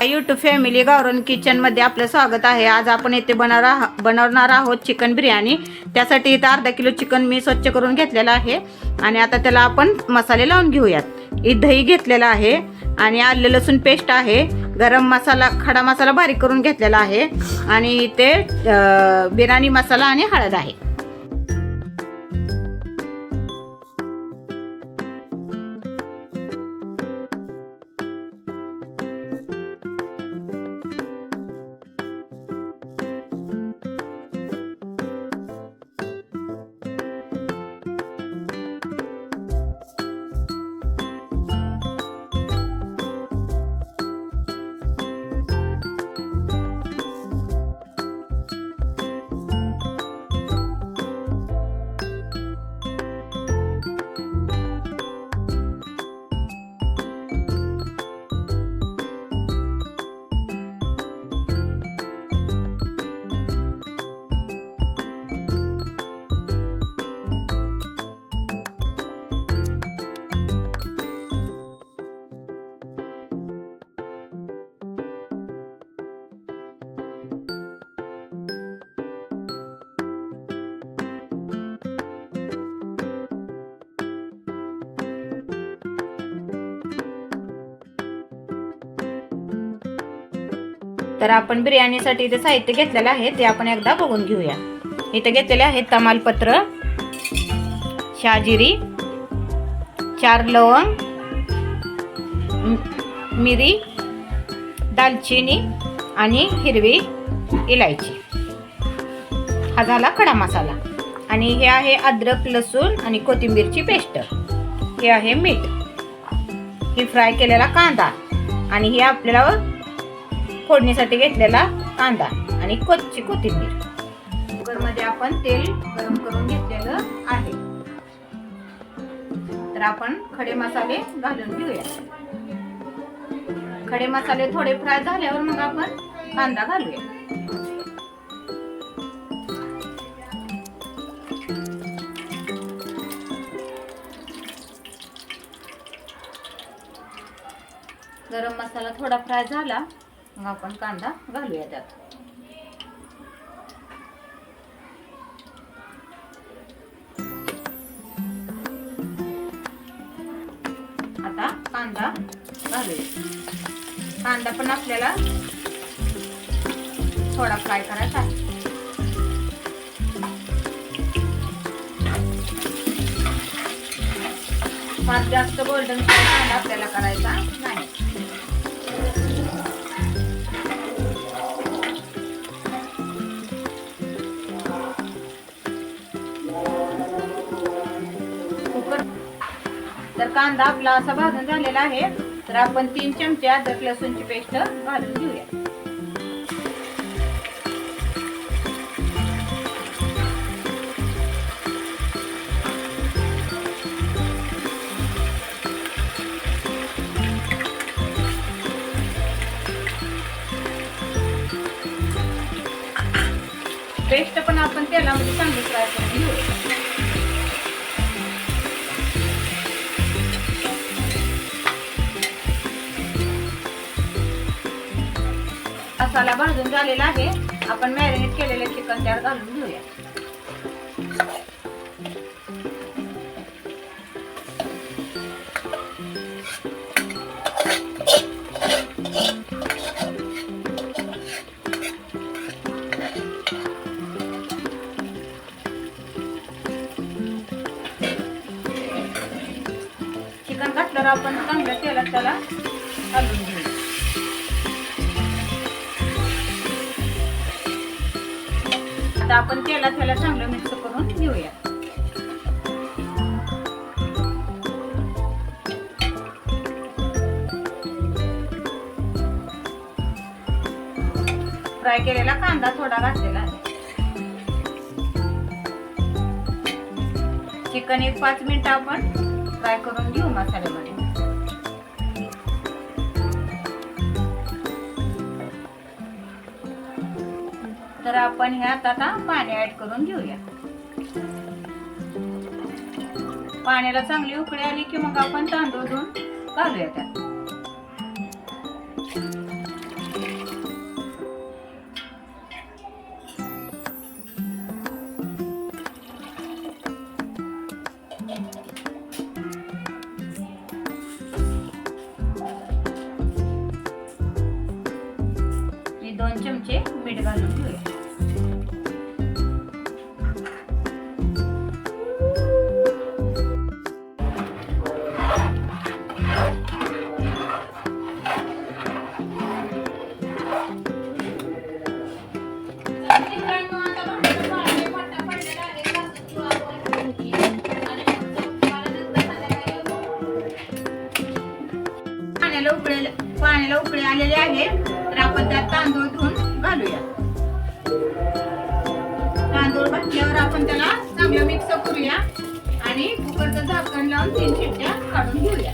YouTube family गावरान किचनमध्ये आपलं स्वागत आहे। आज आपण येथे बनवणार आहोत चिकन बिर्याणी। त्यासाठी इथं अर्धा किलो चिकन मी स्वच्छ करून घेतलेलं आहे आणि आता त्याला आपण मसाले लावून घेऊयात। ही दही घेतलेला आहे आणि आलं लसूण पेस्ट आहे, गरम मसाला खडा मसाला बारीक करून घेतलेला आहे आणि इथे बिर्याणी मसाला आणि हळद आहे। तर आपण बिर्याणीसाठी इथे साहित्य घेतलेलं आहे ते आपण एकदा बघून घेऊया। इथे घेतलेले आहेत तमालपत्र, शाजिरी, 4 लवंग, मिरी, दालचिनी आणि हिरवी इलायची। हा झाला खडा मसाला आणि हे आहे अद्रक, लसूण आणि कोथिंबीरची पेस्ट। हे आहे मीठ, ही फ्राय केलेला कांदा आणि हे आपल्याला फोडणीसाठी घेतलेला कांदा आणि कच्ची कोथिंबीर। कुकरमध्ये आपण तेल गरम करून घेतलेलं आहे। तर आपण खडे मसाले घालून घेऊया। खडे मसाले थोडे फ्राय झाल्यावर मग आपण कांदा घालूया। गरम मसाला थोडा फ्राय झाला मग आपण कांदा घालूया त्यात। आता कांदा घालूया। कांदा पण आपल्याला थोडा फ्राय करायचा आहे। फार जास्त गोल्डन कांदा आपल्याला करायचा नाही। तर कांदा आपला असा भाजून झालेला आहे। तर आपण 3 चमचे अद्रक लसूणची पेस्ट घालून घेऊया। पेस्ट पण आपण तेलामध्ये चांगली फ्राय करून घेऊया। मसाला भाजून झालेला आहे। आपण मॅरिनेट केलेले चिकन त्यात घालून घेऊया। चिकन घातल्यावर आपण चांगल्या तेलात त्याला घालून घेऊया। आता आपण तेलात त्याला चांगलं मिक्स करून घेऊया। फ्राय केलेला कांदा थोडा घातलेला आहे। चिकन एक 5 मिनिट आपण फ्राय करून घेऊ मसाल्यामध्ये। तर आपण ह्यात आता पाणी ऍड करून घेऊया। पाण्याला चांगली उकळी आली की मग आपण तांदूळ धुवून घालूया त्यात। 2 चमचे मीठ घालून घेऊया. पाण्याला उकळी आलेली आहे, तर आपण त्यात तांदूळ धुवून घालूया. तांदूळ घातल्यावर आपण त्याला चांगलं मिक्स करूया आणि कुकरचं झाकण लावून 3 शिट्ट्या काढून घेऊया.